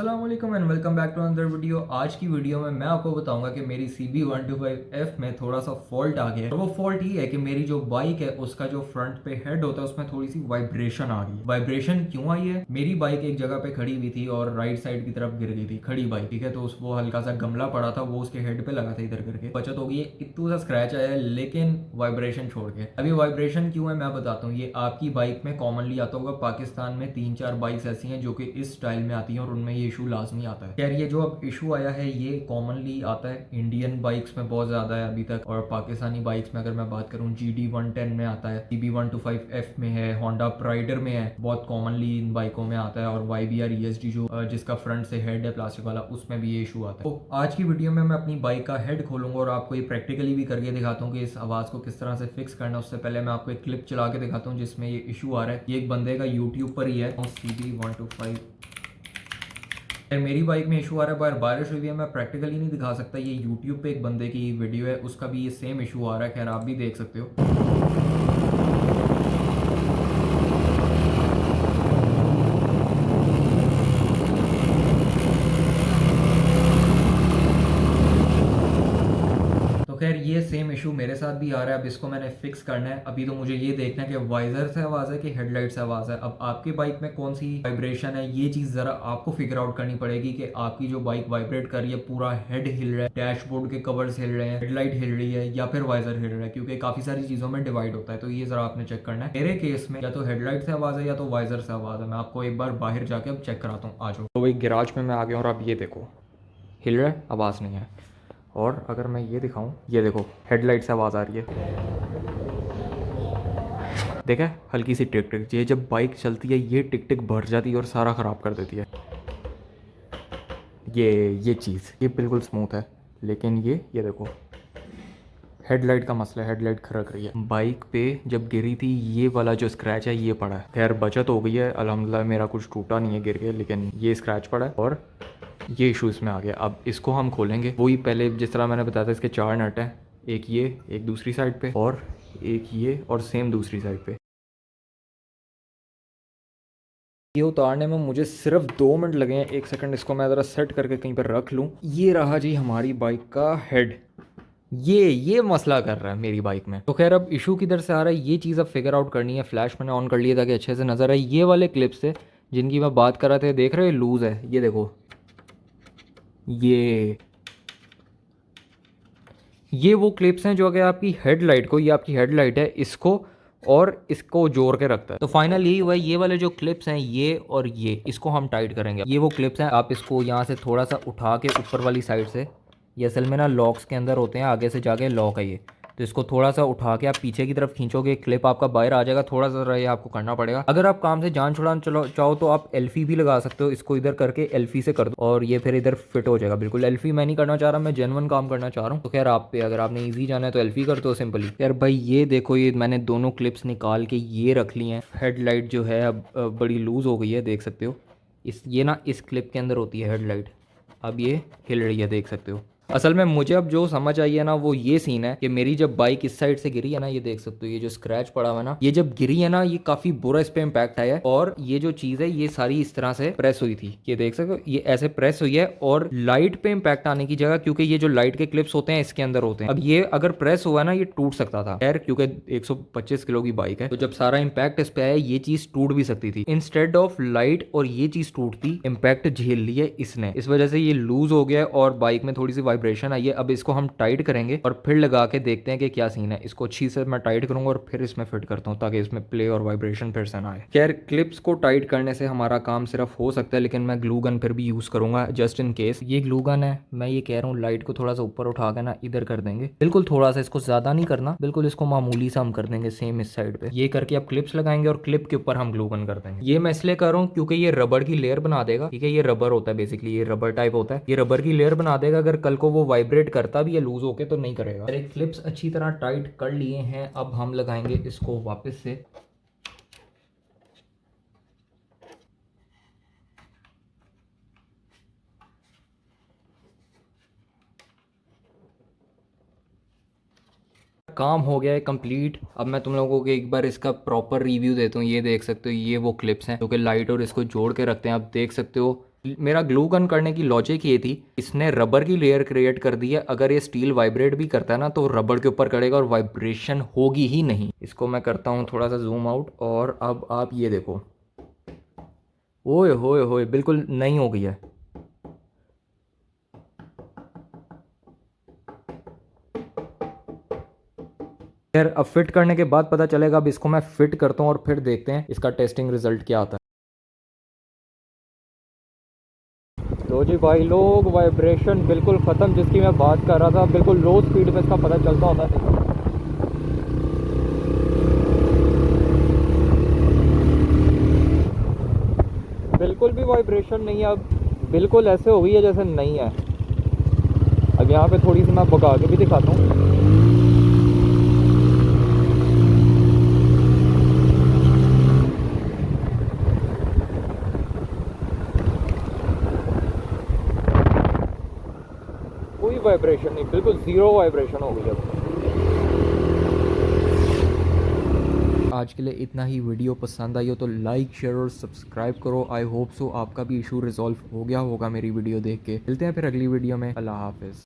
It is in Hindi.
अस्सलाम वालेकुम and welcome back to another video. आज की वीडियो में मैं आपको बताऊंगा कि मेरी CB125F में थोड़ा सा फॉल्ट आ गया है। और वो फॉल्ट ये है कि मेरी जो बाइक है उसका जो फ्रंट पे हेड होता है उसमें थोड़ी सी वाइब्रेशन आ गई है। वाइब्रेशन क्यों आई है? मेरी बाइक एक जगह पे खड़ी हुई थी और राइट साइड की तरफ गिर गई थी, खड़ी बाइक, ठीक है। तो वो हल्का सा गमला पड़ा था, वो उसके हेड पे लगा था, इधर करके बचत हो गई है। इतना सा स्क्रैच आया है लेकिन वाइब्रेशन छोड़ के। अभी वाइब्रेशन क्यों है मैं बताता हूँ। ये आपकी बाइक में कॉमनली आता होगा। पाकिस्तान में 3-4 बाइक्स ऐसी हैं जो कि इस स्टाइल में आती हैं और उनमें ये इशू लाजमी आता है। खैर, ये जो अब इशू आया है ये कॉमनली आता है इंडियन बाइक्स में बहुत ज़्यादा है अभी तक, और पाकिस्तानी बाइक्स में अगर मैं बात करूँ GD110 में आता है, CB125F में है, होंडा प्राइडर में है, बहुत कॉमनली इन बाइकों में आता है। और YBR ESD जो जिसका फ्रंट से हेड है प्लास्टिक वाला, उसमें भी ये इशू आता है। तो आज की वीडियो में मैं अपनी बाइक का हेड खोलूंगा और आपको ये प्रैक्टिकली भी करके दिखाता हूँ कि इस आवाज़ को किस तरह से फिक्स करना। उससे पहले मैं आपको एक क्लिप चला के दिखाता हूँ जिसमें ये इशू आ रहा है। ये एक बंदे का यूट्यूब पर ही है, CB125। मेरी बाइक में इशू आ रहा है, बाहर बारिश हुई है, मैं प्रैक्टिकली नहीं दिखा सकता। ये यूट्यूब पे एक बंदे की वीडियो है, उसका भी ये सेम इशू आ रहा है। खैर, आप भी देख सकते हो। तो खैर, ये सेम इशू मेरे साथ भी आ रहा है। अब इसको मैंने फिक्स करना है। अभी तो मुझे ये देखना है कि वाइजर से आवाज़ है कि हेडलाइट से आवाज़ है। अब आपकी बाइक में कौन सी वाइब्रेशन है ये चीज़ ज़रा आपको फिगर आउट करनी पड़ेगी कि आपकी जो बाइक वाइब्रेट कर रही है, पूरा हेड हिल रहा है, डैशबोर्ड के कवर्स हिल रहे हैं, हेडलाइट हिल रही है या फिर वाइजर हिल रहा है, क्योंकि काफ़ी सारी चीज़ों में डिवाइड होता है। तो ये ज़रा आपने चेक करना है। मेरे केस में या तो हेडलाइट से आवाज़ है या तो वाइजर से आवाज़ है। मैं आपको एक बार बाहर जाके अब चेक कराता हूँ, आ जाओ। तो वही गिराज में मैं आ गया और अब ये देखो, हिल रहा है, आवाज़ नहीं है। और अगर मैं ये दिखाऊं, ये देखो हेडलाइट से आवाज़ आ रही है। देखा है, हल्की सी टिक टिक। ये जब बाइक चलती है ये टिक टिक बढ़ जाती है और सारा ख़राब कर देती है। ये चीज़ ये बिल्कुल स्मूथ है, लेकिन ये देखो हेडलाइट का मसला है। हेडलाइट खरक रही है। बाइक पे जब गिरी थी ये वाला जो स्क्रैच है ये पड़ा है। खैर, बचत हो गई है अल्हम्दुलिल्लाह, मेरा कुछ टूटा नहीं है गिर के, लेकिन ये स्क्रैच पड़ा है और ये इशू इसमें आ गया। अब इसको हम खोलेंगे वही पहले जिस तरह मैंने बताया था। इसके 4 नट हैं, एक ये, एक दूसरी साइड पे और एक ये, और सेम दूसरी साइड पे। ये उतारने में मुझे सिर्फ 2 मिनट लगे हैं। 1 सेकंड, इसको मैं ज़रा सेट करके कहीं पर रख लूँ। ये रहा जी हमारी बाइक का हेड। ये मसला कर रहा है मेरी बाइक में। तो खैर, अब इशू किधर से आ रहा है ये चीज़ अब फिगर आउट करनी है। फ्लैश मैंने ऑन कर लिया ताकि अच्छे से नज़र आए। ये वाले क्लिप्स से जिनकी मैं बात कर रहा था, देख रहे हो लूज़ है, ये देखो। ये वो क्लिप्स हैं जो अगर आपकी हेडलाइट को, ये आपकी हेडलाइट है, इसको और इसको जोड़ के रखता है। तो फाइनल यही हुआ है। ये वाले जो क्लिप्स हैं ये और ये, इसको हम टाइट करेंगे। ये वो क्लिप्स हैं, आप इसको यहाँ से थोड़ा सा उठा के ऊपर वाली साइड से, ये असल में ना लॉक्स के अंदर होते हैं, आगे से जाके लॉक है ये। तो इसको थोड़ा सा उठा के आप पीछे की तरफ खींचोगे, क्लिप आपका बाहर आ जाएगा। थोड़ा सा ये आपको करना पड़ेगा। अगर आप काम से जान छुड़ाना चाहो तो आप एल्फी भी लगा सकते हो। इसको इधर करके एल्फी से कर दो और ये फिर इधर फिट हो जाएगा बिल्कुल। एल्फी मैं नहीं करना चाह रहा, मैं जेन्युइन काम करना चाह रहा हूँ। तो खैर, आप पे अगर आपने ईजी जाना है तो एल्फी कर दो सिंपली। यार भाई, ये देखो, ये मैंने दोनों क्लिप्स निकाल के ये रख ली हैं। हेडलाइट जो है अब बड़ी लूज़ हो गई है, देख सकते हो। ये ना इस क्लिप के अंदर होती है हेडलाइट। अब ये हिल रही है, देख सकते हो। असल में मुझे अब जो समझ आई है ना वो ये सीन है कि मेरी जब बाइक इस साइड से गिरी है ना, ये देख सकते हो, ये जो स्क्रैच पड़ा हुआ है ना, ये जब गिरी है ना, ये काफी बुरा इस पे इम्पैक्ट आया है। और ये जो चीज है ये सारी इस तरह से प्रेस हुई थी, ये देख सकते हो, ये ऐसे प्रेस हुई है। और लाइट पे इम्पैक्ट आने की जगह, क्योंकि ये जो लाइट के क्लिप्स होते हैं इसके अंदर होते हैं, अब ये अगर प्रेस हुआ ना ये टूट सकता था। खैर, क्योंकि 125 किलो की बाइक है तो जब सारा इम्पैक्ट इस पे आया ये चीज टूट भी सकती थी। इंस्टेड ऑफ लाइट और ये चीज टूटती, इम्पैक्ट झेल लिया इसने, इस वजह से ये लूज हो गया और बाइक में थोड़ी सी वाइब्रेशन आई है। अब इसको हम टाइट करेंगे और फिर लगा के देखते हैं कि क्या सीन है। इसको अच्छी से मैं टाइट करूंगा और फिर इसमें फिट करता हूँ ताकि इसमें प्ले और वाइब्रेशन फिर से ना आए। खैर, क्लिप्स को टाइट करने से हमारा काम सिर्फ हो सकता है, लेकिन मैं ग्लू गन फिर भी यूज करूंगा जस्ट इन केस। ये ग्लू गन है, मैं ये कह रहा हूँ लाइट को थोड़ा सा ऊपर उठा के ना इधर कर देंगे, बिल्कुल थोड़ा सा, इसको ज्यादा नहीं करना, बिल्कुल इसको मामूली सा हम कर देंगे सेम इस साइड पे। ये करके अब क्लिप्स लगाएंगे और क्लिप के ऊपर हम ग्लू गन कर देंगे। ये मैं इसलिए कर रहा हूँ क्योंकि ये रबड़ की लेयर बना देगा, ठीक है। ये रबर होता है बेसिकली, ये रबर टाइप होता है, ये रबर की लेयर बना देगा। अगर कल को वो वाइब्रेट करता भी है लूज होके तो नहीं करेगा। मेरे क्लिप्स अच्छी तरह टाइट कर लिए हैं, अब हम लगाएंगे इसको वापस से। काम हो गया है कंप्लीट। अब मैं तुम लोगों को एक बार इसका प्रॉपर रिव्यू देता हूँ। ये देख सकते हो, ये वो क्लिप्स हैं जो कि लाइट और इसको जोड़ के रखते हैं। आप देख सकते हो मेरा ग्लू गन करने की लॉजिक ये थी, इसने रबर की लेयर क्रिएट कर दी है, अगर ये स्टील वाइब्रेट भी करता है ना तो रबर के ऊपर करेगा और वाइब्रेशन होगी ही नहीं। इसको मैं करता हूँ थोड़ा सा जूम आउट, और अब आप ये देखो, ओए होए होए, बिल्कुल नहीं हो गई है। यार अब फिट करने के बाद पता चलेगा, अब इसको मैं फिट करता हूँ और फिर देखते हैं इसका टेस्टिंग रिजल्ट क्या आता है। तो जी भाई लोग, वाइब्रेशन बिल्कुल ख़त्म जिसकी मैं बात कर रहा था, बिल्कुल लो स्पीड पे इसका पता चलता होता है। बिल्कुल भी वाइब्रेशन नहीं है, अब बिल्कुल ऐसे हो गई है जैसे नहीं है। अब यहाँ पे थोड़ी सी मैं भगा के भी दिखाता हूँ। कोई वाइब्रेशन नहीं, बिल्कुल ज़ीरो वाइब्रेशन हो गई अब। आज के लिए इतना ही। वीडियो पसंद आई हो तो लाइक शेयर और सब्सक्राइब करो। आई होप सो आपका भी इशू रिजॉल्व हो गया होगा मेरी वीडियो देख के। मिलते हैं फिर अगली वीडियो में। अल्लाह हाफिज़।